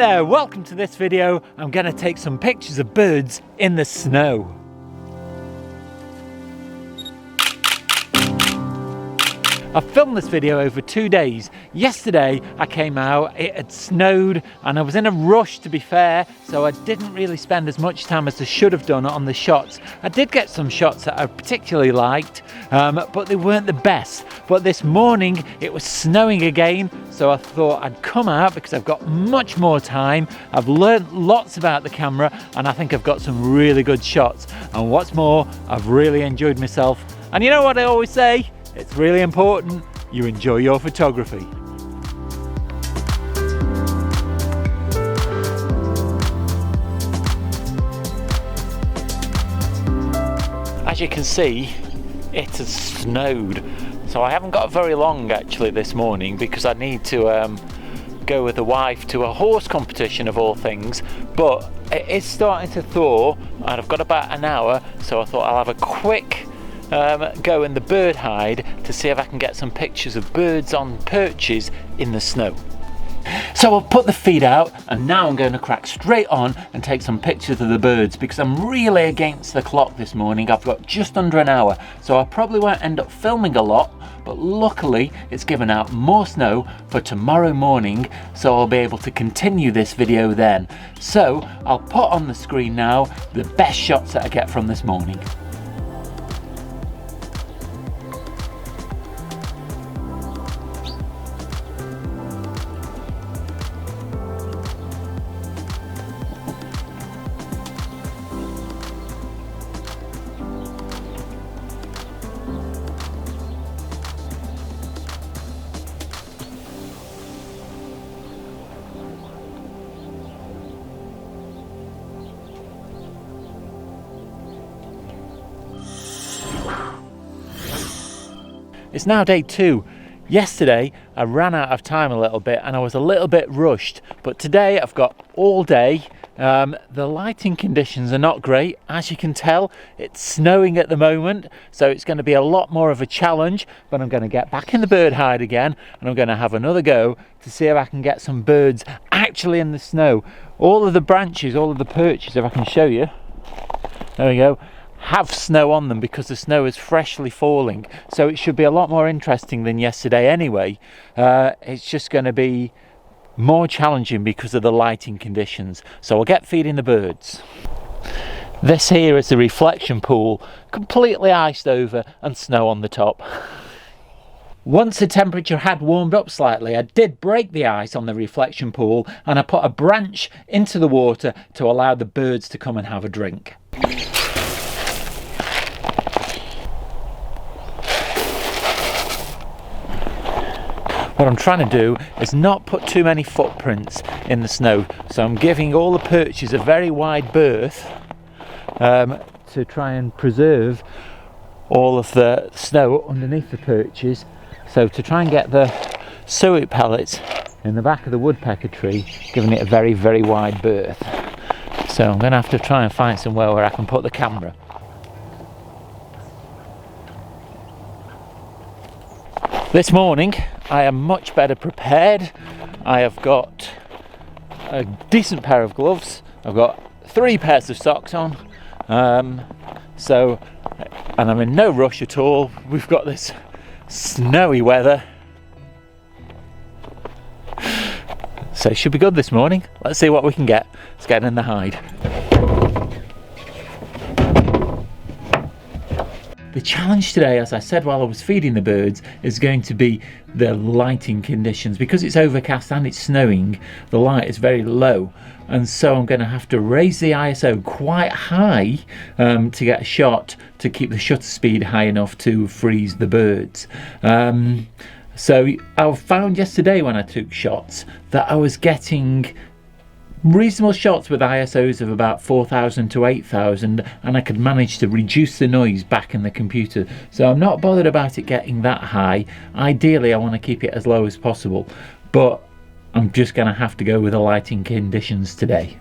Hi there, welcome to this video. I'm going to take some pictures of birds in the snow. I filmed this video over 2 days. Yesterday I came out, it had snowed and I was in a rush, to be fair, so I didn't really spend as much time as I should have done on the shots. I did get some shots that I particularly liked, but they weren't the best. But this morning it was snowing again, so I thought I'd come out because I've got much more time. I've learned lots about the camera and I think I've got some really good shots. And what's more, I've really enjoyed myself. And you know what I always say? It's really important you enjoy your photography. As you can see, it has snowed. So I haven't got very long actually this morning because I need to go with the wife to a horse competition of all things. But it is starting to thaw and I've got about an hour, so I thought I'll have a quick go in the bird hide to see if I can get some pictures of birds on perches in the snow. So I'll put the feed out and now I'm going to crack straight on and take some pictures of the birds because I'm really against the clock this morning. I've got just under an hour, so I probably won't end up filming a lot, but luckily it's given out more snow for tomorrow morning, so I'll be able to continue this video then. So I'll put on the screen now the best shots that I get from this morning. It's now day 2. Yesterday I ran out of time a little bit and I was a little bit rushed, but today I've got all day. The lighting conditions are not great. As you can tell, it's snowing at the moment, so it's going to be a lot more of a challenge, but I'm going to get back in the bird hide again and I'm going to have another go to see if I can get some birds actually in the snow. All of the branches, all of the perches, if I can show you, there we go, have snow on them because the snow is freshly falling, so it should be a lot more interesting than yesterday anyway. It's just going to be more challenging because of the lighting conditions, so I'll get feeding the birds. This here is the reflection pool, completely iced over and snow on the top. Once the temperature had warmed up slightly, I did break the ice on the reflection pool and I put a branch into the water to allow the birds to come and have a drink. What I'm trying to do is not put too many footprints in the snow, so I'm giving all the perches a very wide berth to try and preserve all of the snow underneath the perches. So to try and get the suet pellets in the back of the woodpecker tree, giving it a very, very wide berth. So I'm going to have to try and find somewhere where I can put the camera. This morning I am much better prepared. I have got a decent pair of gloves, I've got 3 pairs of socks on, and I'm in no rush at all. We've got this snowy weather, so it should be good this morning. Let's see what we can get. Let's get in the hide. The challenge today, as I said while I was feeding the birds, is going to be the lighting conditions. Because it's overcast and it's snowing, the light is very low, and so I'm going to have to raise the ISO quite high to get a shot to keep the shutter speed high enough to freeze the birds. So I found yesterday when I took shots that I was getting reasonable shots with ISOs of about 4,000 to 8,000, and I could manage to reduce the noise back in the computer. So I'm not bothered about it getting that high. Ideally I want to keep it as low as possible, but I'm just going to have to go with the lighting conditions today.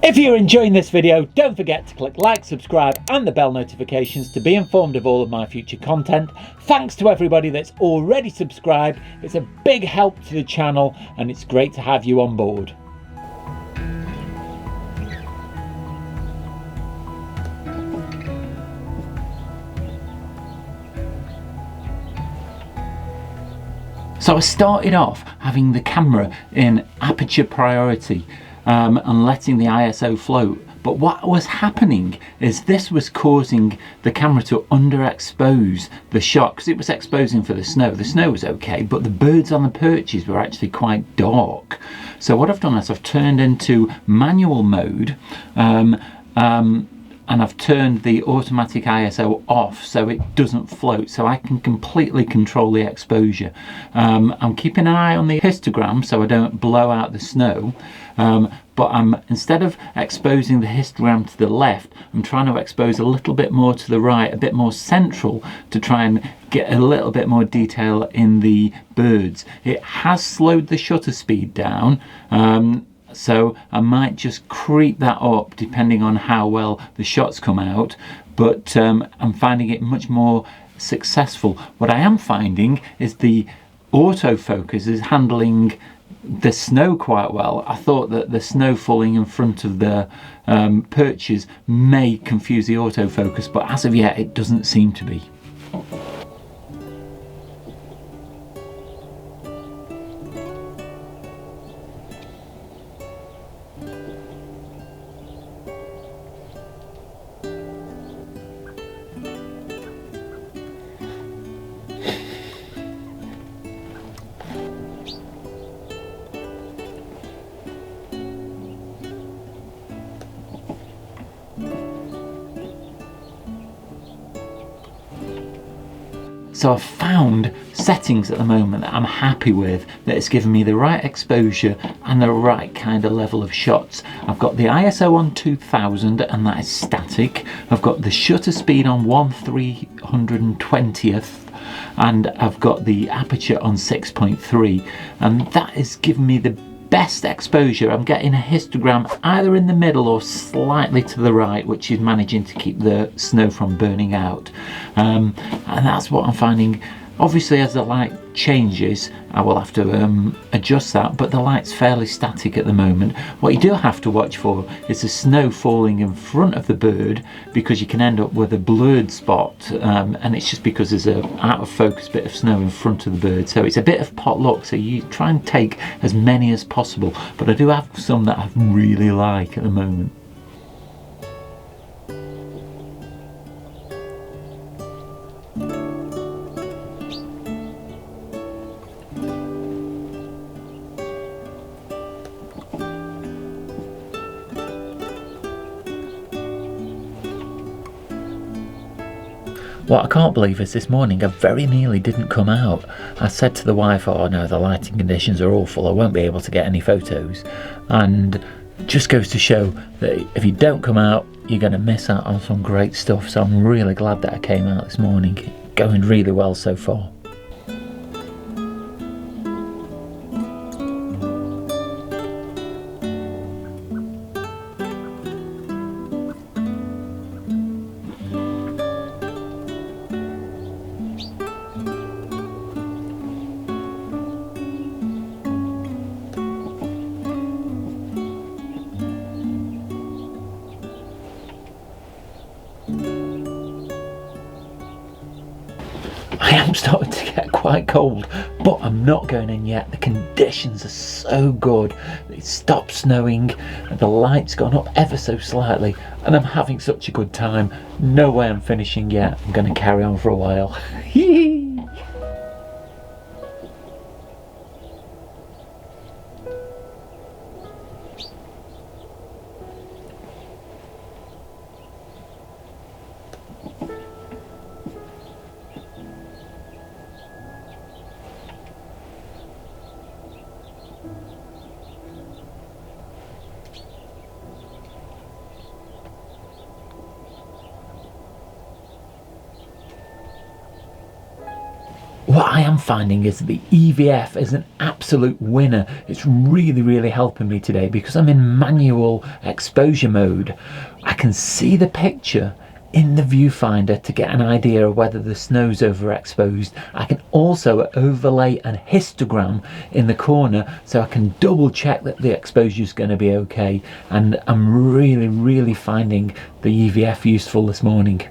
If you're enjoying this video, don't forget to click like, subscribe and the bell notifications to be informed of all of my future content. Thanks to everybody that's already subscribed. It's a big help to the channel and it's great to have you on board. So I started off having the camera in aperture priority and letting the ISO float. But what was happening is this was causing the camera to underexpose the shot because it was exposing for the snow. The snow was okay, but the birds on the perches were actually quite dark. So what I've done is I've turned into manual mode and I've turned the automatic ISO off so it doesn't float, so I can completely control the exposure. I'm keeping an eye on the histogram so I don't blow out the snow, but instead of exposing the histogram to the left, I'm trying to expose a little bit more to the right, a bit more central, to try and get a little bit more detail in the birds. It has slowed the shutter speed down, so I might just creep that up depending on how well the shots come out, but I'm finding it much more successful. What I am finding is the autofocus is handling the snow quite well. I thought that the snow falling in front of the perches may confuse the autofocus, but as of yet it doesn't seem to be. So I've found settings at the moment that I'm happy with, that it's given me the right exposure and the right kind of level of shots. I've got the ISO on 2000 and that is static. I've got the shutter speed on 1/320th and I've got the aperture on 6.3, and that is giving me the best exposure. I'm getting a histogram either in the middle or slightly to the right, which is managing to keep the snow from burning out, and that's what I'm finding. Obviously as the light changes I will have to adjust that, but the light's fairly static at the moment. What you do have to watch for is the snow falling in front of the bird, because you can end up with a blurred spot, and it's just because there's a out of focus bit of snow in front of the bird. So it's a bit of pot luck, so you try and take as many as possible, but I do have some that I really like at the moment. What I can't believe is this morning I very nearly didn't come out. I said to the wife, oh no, the lighting conditions are awful, I won't be able to get any photos. And just goes to show that if you don't come out, you're going to miss out on some great stuff. So I'm really glad that I came out this morning. Going really well so far. I am starting to get quite cold, but I'm not going in yet. The conditions are so good. It stopped snowing, and the light's gone up ever so slightly, and I'm having such a good time. No way I'm finishing yet. I'm going to carry on for a while. What I am finding is the EVF is an absolute winner. It's really helping me today because I'm in manual exposure mode. I can see the picture in the viewfinder to get an idea of whether the snow's overexposed. I can also overlay a histogram in the corner so I can double check that the exposure is going to be okay, and I'm really finding the EVF useful this morning.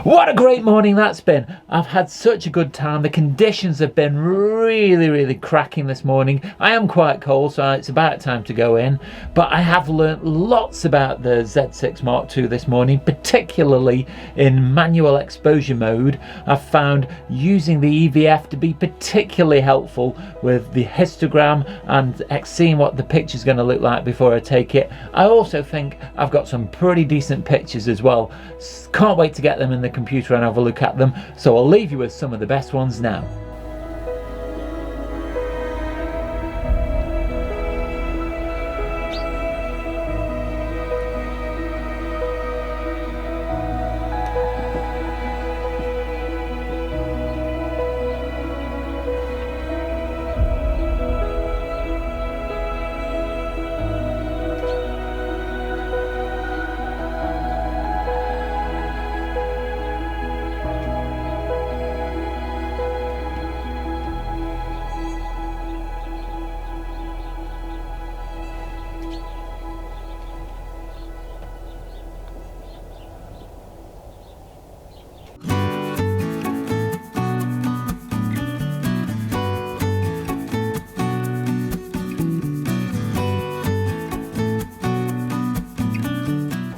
What a great morning that's been. I've had such a good time. The conditions have been really cracking this morning. I am quite cold, so it's about time to go in, but I have learnt lots about the Z6 Mark II this morning, particularly in manual exposure mode. I've found using the EVF to be particularly helpful with the histogram and seeing what the picture's going to look like before I take it. I also think I've got some pretty decent pictures as well. Can't wait to get them in the computer and have a look at them, so I'll leave you with some of the best ones now.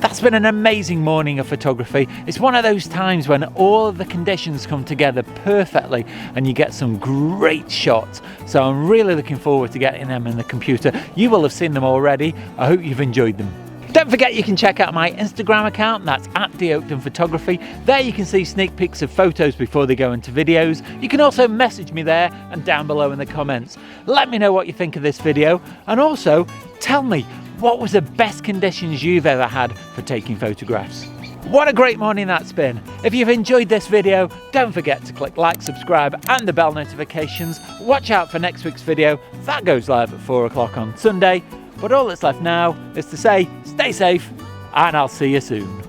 That's been an amazing morning of photography. It's one of those times when all of the conditions come together perfectly and you get some great shots. So I'm really looking forward to getting them in the computer. You will have seen them already. I hope you've enjoyed them. Don't forget you can check out my Instagram account, that's @Oakden Photography. There you can see sneak peeks of photos before they go into videos. You can also message me there and down below in the comments. Let me know what you think of this video, and also tell me what was the best conditions you've ever had for taking photographs. What a great morning that's been. If you've enjoyed this video, don't forget to click like, subscribe and the bell notifications. Watch out for next week's video. That goes live at 4 o'clock on Sunday. But all that's left now is to say, stay safe, and I'll see you soon.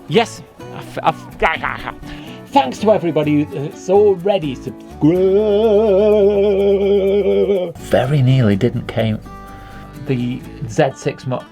Yes, thanks to everybody that's already subscribed. Very nearly didn't came the Z6 Mark.